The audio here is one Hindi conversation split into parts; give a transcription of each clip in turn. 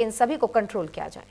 इन सभी को कंट्रोल किया जाए।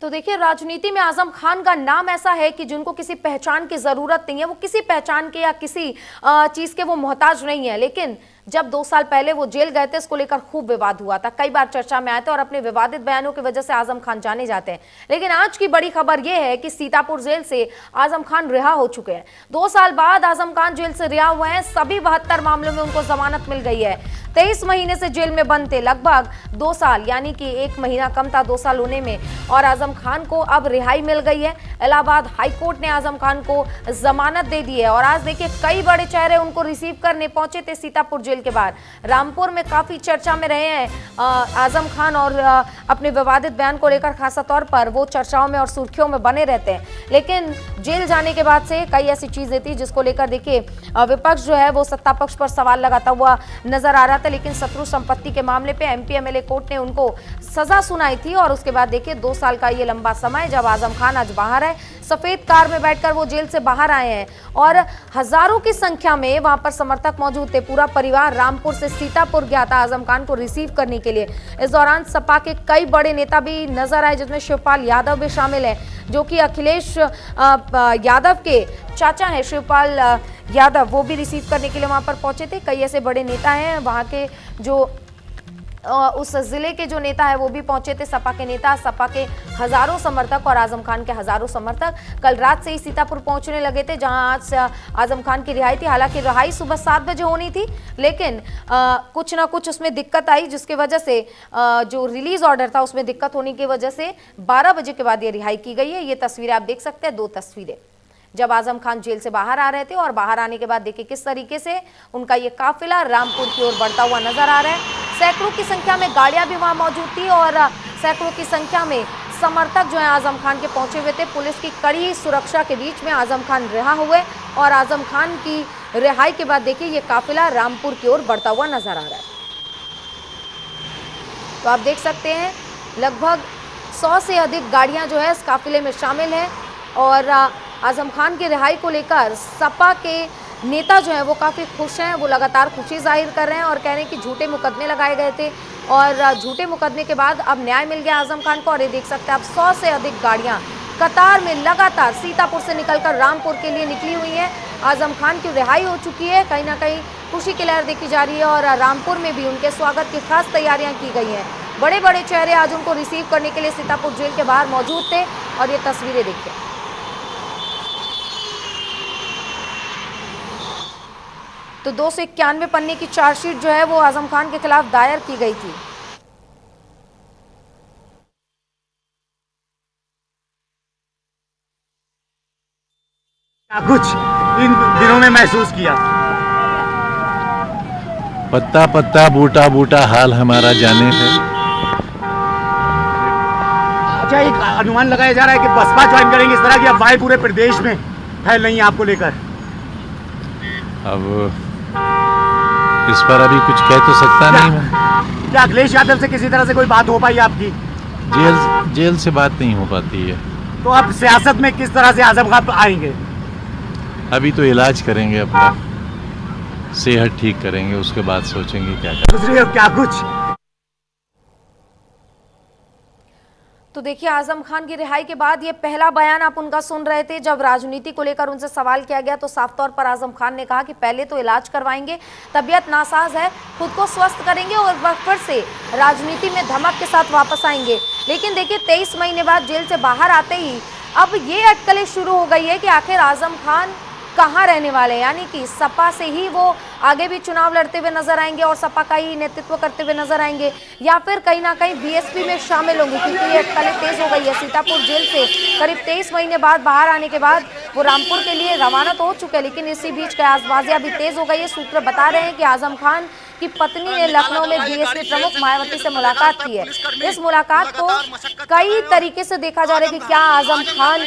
तो देखिए, राजनीति में आजम खान का नाम ऐसा है कि जिनको किसी पहचान की जरूरत नहीं है, वो किसी पहचान के या किसी चीज के वो मोहताज नहीं है। लेकिन जब 2 साल पहले वो जेल गए थे, इसको लेकर खूब विवाद हुआ था, कई बार चर्चा में आए थे और अपने विवादित बयानों की वजह से आजम खान जाने जाते हैं। लेकिन आज की बड़ी खबर यह है कि सीतापुर जेल से आजम खान रिहा हो चुके हैं। 2 साल बाद आजम खान जेल से रिहा हुए हैं। सभी 72 मामलों में उनको जमानत मिल गई है। 23 महीने से जेल में बंद थे, लगभग 2 साल, यानी कि 1 महीना कम था 2 साल होने में, और आजम खान को अब रिहाई मिल गई है। इलाहाबाद हाईकोर्ट ने आजम खान को जमानत दे दी है। और आज देखिए, कई बड़े चेहरे उनको रिसीव करने पहुंचे थे सीतापुर जेल के बाहर। रामपुर में काफी चर्चा में रहे हैं आजम खान, और अपने विवादित बयान को लेकर खासा तौर पर वो चर्चाओं में और सुर्खियों में बने रहते हैं। लेकिन जेल जाने के बाद से कई ऐसी चीजें थी जिसको लेकर देखिए विपक्ष जो है वो सत्ता पक्ष पर सवाल लगाता हुआ नजर आ रहा था। लेकिन शत्रु संपत्ति के मामले पे एमपी एमएलए कोर्ट ने उनको सजा सुनाई थी। और उसके बाद देखिए 2 साल का ये लंबा समय जब आजम खान आज बाहर है, सफेद कार में बैठकर वो जेल से बाहर आए हैं और हजारों की संख्या में वहां पर समर्थक मौजूद थे। पूरा परिवार रामपुर से सीतापुर गया था आजम खान को रिसीव करने के लिए। इस दौरान सपा के कई बड़े नेता भी नजर आए, जिसमें शिवपाल यादव भी शामिल है, जो कि अखिलेश यादव के चाचा हैं। शिवपाल यादव वो भी रिसीव करने के लिए वहां पर पहुंचे थे। कई ऐसे बड़े नेता हैं वहां के, जो उस जिले के जो नेता है वो भी पहुंचे थे। सपा के नेता, सपा के हजारों समर्थक और आजम खान के हजारों समर्थक कल रात से ही सीतापुर पहुंचने लगे थे, जहां आज आजम खान की रिहाई थी। हालांकि रिहाई सुबह 7 बजे होनी थी, लेकिन कुछ ना कुछ उसमें दिक्कत आई, जिसकी वजह से जो रिलीज ऑर्डर था उसमें दिक्कत होने की वजह से 12 बजे के बाद ये रिहाई की गई है। ये तस्वीरें आप देख सकते हैं, 2 तस्वीरें जब आजम खान जेल से बाहर आ रहे थे, और बाहर आने के बाद देखिए किस तरीके से उनका ये काफिला रामपुर की ओर बढ़ता हुआ नजर आ रहा है। सैकड़ों की संख्या में गाड़ियां भी वहां मौजूद थी और सैकड़ों की संख्या में समर्थक जो है आजम खान के पहुंचे हुए थे। पुलिस की कड़ी सुरक्षा के बीच में आजम खान रिहा हुए, और आजम खान की रिहाई के बाद देखिए ये काफिला रामपुर की ओर बढ़ता हुआ नजर आ रहा है। तो आप देख सकते हैं लगभग 100 से अधिक गाड़ियां जो है इस काफिले में शामिल हैं। और आजम खान की रिहाई को लेकर सपा के नेता जो है वो काफ़ी खुश हैं। वो लगातार खुशी जाहिर कर रहे हैं और कह रहे हैं कि झूठे मुकदमे लगाए गए थे, और झूठे मुकदमे के बाद अब न्याय मिल गया आजम खान को। और ये देख सकते हैं आप 100 से अधिक गाड़ियां कतार में लगातार सीतापुर से निकलकर रामपुर के लिए निकली हुई हैं। आजम खान की रिहाई हो चुकी है, कहीं ना कहीं खुशी की लहर देखी जा रही है, और रामपुर में भी उनके स्वागत की खास तैयारियां की गई हैं। बड़े बड़े चेहरे आज उनको रिसीव करने के लिए सीतापुर जेल के बाहर मौजूद थे। और ये तस्वीरें देखिए, तो 291 पन्ने की चार्जशीट जो है वो आजम खान के खिलाफ दायर की गई थी। क्या कुछ इन दिनों में महसूस किया? पत्ता पत्ता बूटा बूटा हाल हमारा जाने है। अच्छा, एक अनुमान लगाया जा रहा है कि बसपा ज्वाइन करेंगे, इस तरह की अफवाहें पूरे प्रदेश में फैल रही हैं आपको लेकर। अब इस पर अभी कुछ कह तो सकता नहीं मैं। क्या अखिलेश यादव से किसी तरह से कोई बात हो पाई आपकी? जेल से बात नहीं हो पाती है। तो अब सियासत में किस तरह से आजम खान आएंगे? अभी तो इलाज करेंगे, अपना सेहत ठीक करेंगे, उसके बाद सोचेंगे क्या करें। क्या कुछ तो देखिए, आजम खान की रिहाई के बाद ये पहला बयान आप उनका सुन रहे थे। जब राजनीति को लेकर उनसे सवाल किया गया तो साफ तौर पर आजम खान ने कहा कि पहले तो इलाज करवाएंगे, तबीयत नासाज है, खुद को स्वस्थ करेंगे और फिर से राजनीति में धमक के साथ वापस आएंगे। लेकिन देखिए, 23 महीने बाद जेल से बाहर आते ही अब ये अटकलें शुरू हो गई है कि आखिर आजम खान कहाँ रहने वाले हैं, यानी कि सपा से ही वो आगे भी चुनाव लड़ते हुए नजर आएंगे और सपा का ही नेतृत्व करते हुए नजर आएंगे, या फिर कहीं ना कहीं बीएसपी में शामिल होंगे, क्योंकि ये अटकलें तेज हो गई है। सीतापुर जेल से करीब 23 महीने बाद बाहर आने के बाद वो रामपुर के लिए रवाना तो हो चुके हैं, लेकिन इसी बीच कयासबाजी अभी तेज हो गई है। सूत्र बता रहे हैं कि आजम खान की पत्नी ने लखनऊ में बीएसपी प्रमुख मायावती से मुलाकात की है। इस मुलाकात को कई तरीके से देखा जा रहा है कि क्या आजम खान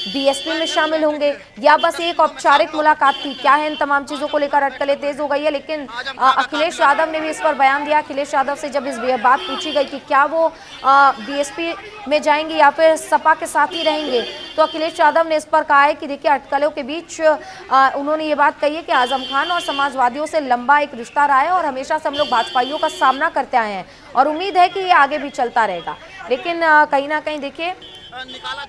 बीएसपी में शामिल होंगे या बस एक औपचारिक मुलाकात थी? क्या है इन तमाम चीजों को लेकर अटकलें तेज हो गई है। लेकिन अखिलेश यादव ने भी इस पर बयान दिया। अखिलेश यादव से जब इस बात पूछी गई कि क्या वो बीएसपी में जाएंगे या फिर सपा के साथ ही रहेंगे, तो अखिलेश यादव ने इस पर कहा है कि देखिए, अटकलों के बीच उन्होंने ये बात कही है कि आजम खान और समाजवादियों से लंबा एक रिश्ता रहा है और हमेशा से हम लोग भाजपाइयों का सामना करते आए हैं और उम्मीद है कि ये आगे भी चलता रहेगा। लेकिन कहीं ना कहीं देखिए,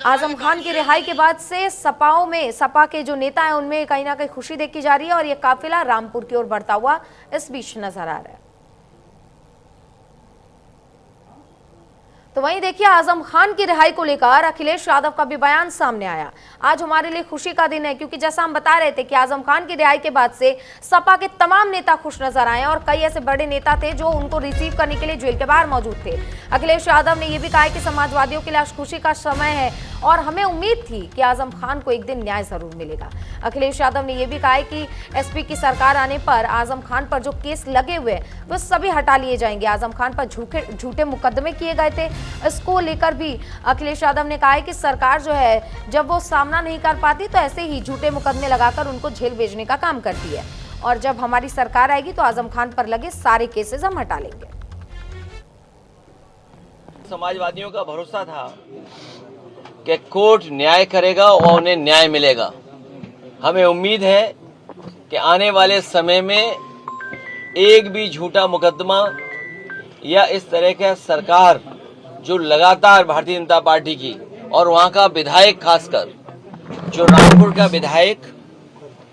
आजम खान की रिहाई के बाद से सपा के जो नेता हैं उनमें कहीं ना कहीं खुशी देखी जा रही है और ये काफिला रामपुर की ओर बढ़ता हुआ इस बीच नजर आ रहा है। तो वहीं देखिए, आजम खान की रिहाई को लेकर अखिलेश यादव का भी बयान सामने आया। आज हमारे लिए खुशी का दिन है क्योंकि जैसा हम बता रहे थे कि आजम खान की रिहाई के बाद से सपा के तमाम नेता खुश नजर आए और कई ऐसे बड़े नेता थे जो उनको रिसीव करने के लिए जेल के बाहर मौजूद थे। अखिलेश यादव ने यह भी कहा है कि समाजवादियों के लिए आज खुशी का समय है और हमें उम्मीद थी कि आजम खान को एक दिन न्याय जरूर मिलेगा। अखिलेश यादव ने यह भी कहा है कि एसपी की सरकार आने पर आजम खान पर जो केस लगे हुए वो सभी हटा लिए जाएंगे। आजम खान पर झूठे मुकदमे किए गए थे, इसको लेकर भी अखिलेश यादव ने कहा है कि सरकार जो है जब वो सामना नहीं कर पाती तो ऐसे ही झूठे मुकदमे लगाकर उनको जेल भेजने का काम करती है और जब हमारी सरकार आएगी तो आजम खान पर लगे सारे केसेस हम हटा लेंगे। समाजवादियों का भरोसा था कि कोर्ट न्याय करेगा और उन्हें न्याय मिलेगा। हमें उम्मीद है कि आने वाले समय में एक भी झूठा मुकदमा या इस तरह का सरकार जो लगातार भारतीय जनता पार्टी की और वहां का विधायक, खासकर जो रामपुर का विधायक,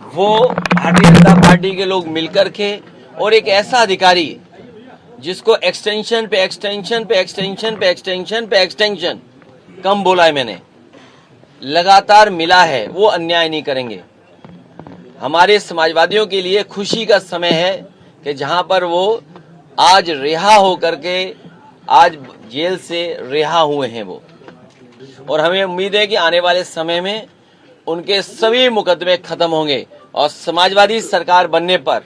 वो भारतीय जनता पार्टी के लोग मिलकर के और एक ऐसा अधिकारी जिसको एक्सटेंशन पे एक्सटेंशन पे एक्सटेंशन पे एक्सटेंशन पे एक्सटेंशन कम बोला है मैंने, लगातार मिला है, वो अन्याय नहीं करेंगे। हमारे समाजवादियों के लिए खुशी का समय है कि जहां पर वो आज रिहा होकर के आज जेल से रिहा हुए हैं वो, और हमें उम्मीद है कि आने वाले समय में उनके सभी मुकदमे खत्म होंगे और समाजवादी सरकार बनने पर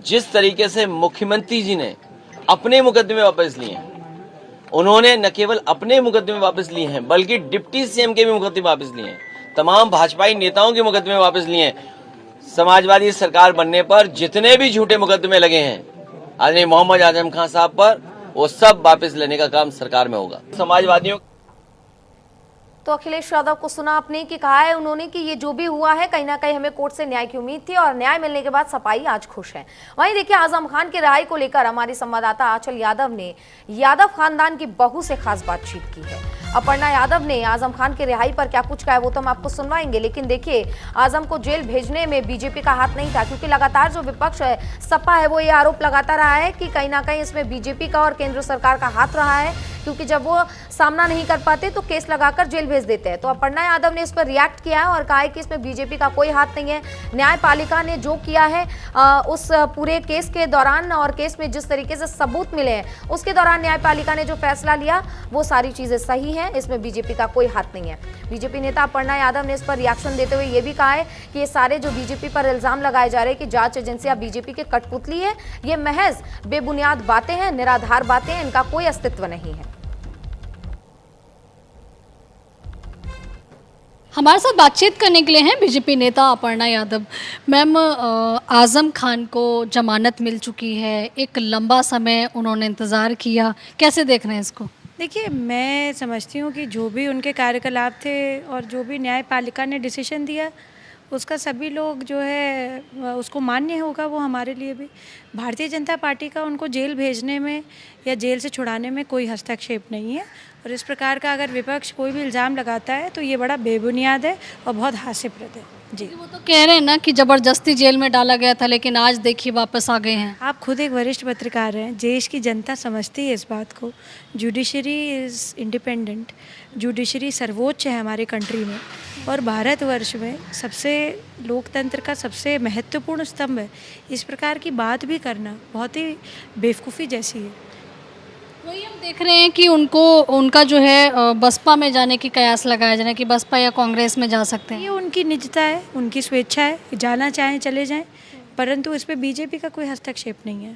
जिस तरीके से मुख्यमंत्री जी ने अपने मुकदमे वापस लिए हैं, उन्होंने न केवल अपने मुकदमे वापस लिए हैं बल्कि डिप्टी सीएम के भी मुकदमे वापस लिए हैं, तमाम भाजपाई नेताओं के मुकदमे वापस लिए हैं। समाजवादी सरकार बनने पर जितने भी झूठे मुकदमे लगे हैं आदरणीय मोहम्मद आजम खान साहब पर, वो सब वापस लेने का काम सरकार में होगा। समाजवादियों तो अखिलेश यादव को सुना आपने कि कहा है उन्होंने कि ये जो भी हुआ है कहीं ना कहीं हमें कोर्ट से न्याय की उम्मीद थी और न्याय मिलने के बाद सपाई आज खुश है। वहीं देखिए, आजम खान की रिहाई को लेकर हमारी संवाददाता आंचल यादव ने यादव खानदान की बहू से खास बातचीत की है। अपर्णा यादव ने आजम खान की रिहाई पर क्या कुछ कहा है वो तो हम आपको सुनवाएंगे, लेकिन देखिए, आजम को जेल भेजने में बीजेपी का हाथ नहीं था क्योंकि लगातार जो विपक्ष है, सपा है, वो ये आरोप लगाता रहा है कि कहीं ना कहीं इसमें बीजेपी का और केंद्र सरकार का हाथ रहा है क्योंकि जब वो सामना नहीं कर पाते तो केस लगाकर जेल भेज देते हैं। तो अपर्णा यादव ने इस पर रिएक्ट किया है और कहा है कि इसमें बीजेपी का कोई हाथ नहीं है। न्यायपालिका ने जो किया है उस पूरे केस के दौरान और केस में जिस तरीके से सबूत मिले हैं उसके दौरान न्यायपालिका ने जो फैसला लिया वो सारी चीजें सही हैं, इसमें बीजेपी का कोई हाथ नहीं है। बीजेपी नेता अपर्णा यादव ने इस पर रिएक्शन देते हुए ये भी कहा है कि ये सारे जो बीजेपी पर इल्जाम लगाए जा रहे हैं कि जांच एजेंसियां बीजेपी के कठपुतली है, ये महज बेबुनियाद बातें हैं, निराधार बातें हैं, इनका कोई अस्तित्व नहीं है। हमारे साथ बातचीत करने के लिए हैं बीजेपी नेता अपर्णा यादव। मैम, आज़म खान को जमानत मिल चुकी है, एक लंबा समय उन्होंने इंतज़ार किया, कैसे देख रहे हैं इसको? देखिए, मैं समझती हूँ कि जो भी उनके कार्यकलाप थे और जो भी न्यायपालिका ने डिसीजन दिया उसका सभी लोग जो है उसको मान्य होगा। वो हमारे लिए भी, भारतीय जनता पार्टी का उनको जेल भेजने में या जेल से छुड़ाने में कोई हस्तक्षेप नहीं है और इस प्रकार का अगर विपक्ष कोई भी इल्ज़ाम लगाता है तो ये बड़ा बेबुनियाद है और बहुत हास्यप्रद है। जी, वो तो कह रहे हैं ना कि ज़बरदस्ती जेल में डाला गया था लेकिन आज देखिए वापस आ गए हैं। आप खुद एक वरिष्ठ पत्रकार हैं, देश की जनता समझती है इस बात को। जुडिशरी इज़ इंडिपेंडेंट, जुडिशरी सर्वोच्च है हमारे कंट्री में और भारतवर्ष में सबसे लोकतंत्र का सबसे महत्वपूर्ण स्तंभ है। इस प्रकार की बात भी करना बहुत ही बेवकूफ़ी जैसी है। वही हम देख रहे हैं कि उनका जो है बसपा में जाने की कयास लगाया जा रहा है कि बसपा या कांग्रेस में जा सकते हैं। ये उनकी निजता है, उनकी स्वेच्छा है, जाना चाहें चले जाएं, परंतु इस पे बीजेपी का कोई हस्तक्षेप नहीं है।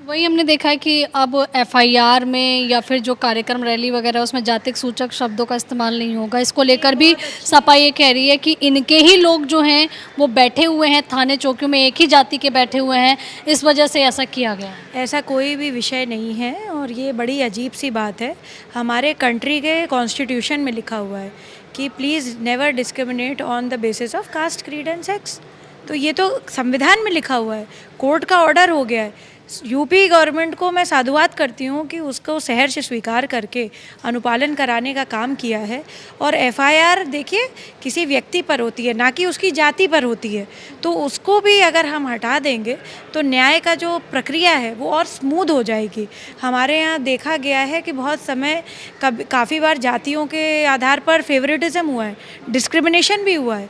वही हमने देखा है कि अब एफआईआर में या फिर जो कार्यक्रम रैली वगैरह उसमें जातिक सूचक शब्दों का इस्तेमाल नहीं होगा। इसको लेकर भी सपा ये कह रही है कि इनके ही लोग जो हैं वो बैठे हुए हैं थाने चौकियों में, एक ही जाति के बैठे हुए हैं, इस वजह से ऐसा किया गया। ऐसा कोई भी विषय नहीं है और ये बड़ी अजीब सी बात है। हमारे कंट्री के कॉन्स्टिट्यूशन में लिखा हुआ है कि please never discriminate on the basis of caste, creed and sex. तो ये तो संविधान में लिखा हुआ है, कोर्ट का ऑर्डर हो गया है। यूपी गवर्नमेंट को मैं साधुवाद करती हूँ कि उसको सहर्ष स्वीकार करके अनुपालन कराने का काम किया है। और एफआईआर देखिए किसी व्यक्ति पर होती है, ना कि उसकी जाति पर होती है। तो उसको भी अगर हम हटा देंगे तो न्याय का जो प्रक्रिया है वो और स्मूथ हो जाएगी। हमारे यहाँ देखा गया है कि बहुत समय काफ़ी बार जातियों के आधार पर फेवरेटिज्म हुआ है, डिस्क्रिमिनेशन भी हुआ है,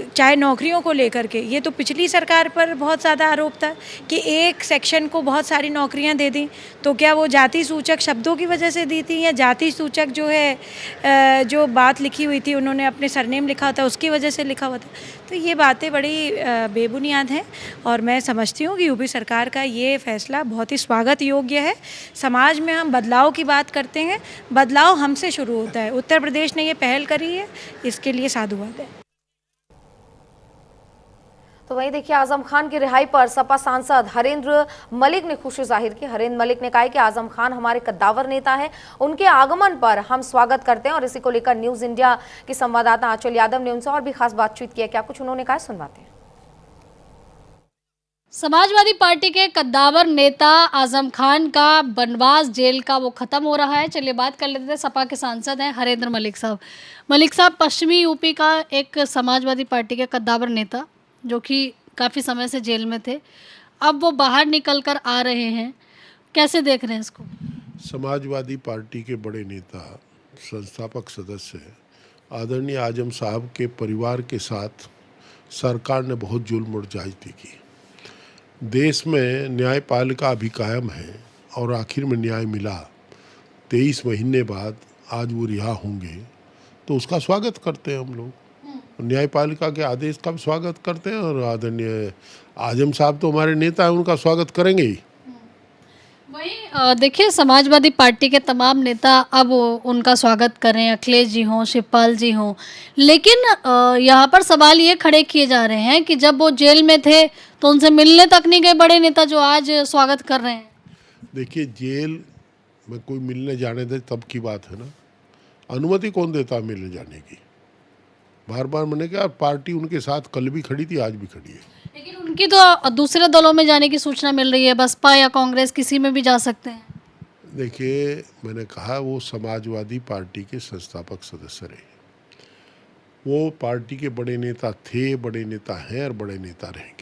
चाहे नौकरियों को लेकर के। ये तो पिछली सरकार पर बहुत ज़्यादा आरोप था कि एक सेक्शन को बहुत सारी नौकरियां दे दी। तो क्या वो जाति सूचक शब्दों की वजह से दी थी या जाति सूचक जो है जो बात लिखी हुई थी, उन्होंने अपने सरनेम लिखा था उसकी वजह से लिखा हुआ था? तो ये बातें बड़ी बेबुनियाद हैं और मैं समझती हूँ कि यूपी सरकार का ये फैसला बहुत ही स्वागत योग्य है। समाज में हम बदलाव की बात करते हैं, बदलाव हमसे शुरू होता है। उत्तर प्रदेश ने ये पहल करी है, इसके लिए साधुवाद है। तो वहीं देखिए आजम खान की रिहाई पर सपा सांसद हरेंद्र मलिक ने खुशी जाहिर की। हरेंद्र मलिक ने कहा कि आजम खान हमारे कद्दावर नेता है, उनके आगमन पर हम स्वागत करते हैं। और इसी को लेकर न्यूज इंडिया की संवाददाता आंचल यादव ने उनसे और भी खास बातचीत की है। क्या कुछ उन्होंने कहा, सुनवाते हैं। समाजवादी पार्टी के कद्दावर नेता आजम खान का बनवास जेल का वो खत्म हो रहा है। चलिए बात कर लेते हैं, सपा के सांसद हैं हरेंद्र मलिक साहब। मलिक साहब, पश्चिमी यूपी का एक समाजवादी पार्टी के कद्दावर नेता जो कि काफ़ी समय से जेल में थे, अब वो बाहर निकल कर आ रहे हैं, कैसे देख रहे हैं इसको? समाजवादी पार्टी के बड़े नेता, संस्थापक सदस्य आदरणीय आजम साहब के परिवार के साथ सरकार ने बहुत जुल्म और ज्यादती की। देश में न्यायपालिका अभी कायम है और आखिर में न्याय मिला। 23 महीने बाद आज वो रिहा होंगे तो उसका स्वागत करते हैं हम लोग। न्यायपालिका के आदेश का भी स्वागत करते हैं और आदरणीय आजम साहब तो हमारे नेता हैं, उनका स्वागत करेंगे ही। वही देखिए, समाजवादी पार्टी के तमाम नेता अब उनका स्वागत करें, अखिलेश जी हों, शिवपाल जी हों, लेकिन यहाँ पर सवाल ये खड़े किए जा रहे हैं कि जब वो जेल में थे तो उनसे मिलने तक नहीं गए बड़े नेता जो आज स्वागत कर रहे हैं। देखिए, जेल में कोई मिलने जाने दे तब की बात है ना, अनुमति कौन देता है मिलने जाने की? बार बार मैंने कहा, पार्टी उनके साथ कल भी खड़ी थी, आज भी खड़ी है। लेकिन उनकी तो दूसरे दलों में जाने की सूचना मिल रही है, बसपा या कांग्रेस किसी में भी जा सकते हैं। देखिए, मैंने कहा वो समाजवादी पार्टी के संस्थापक सदस्य रहे, वो पार्टी के बड़े नेता थे, बड़े नेता हैं और बड़े नेता रहेंगे।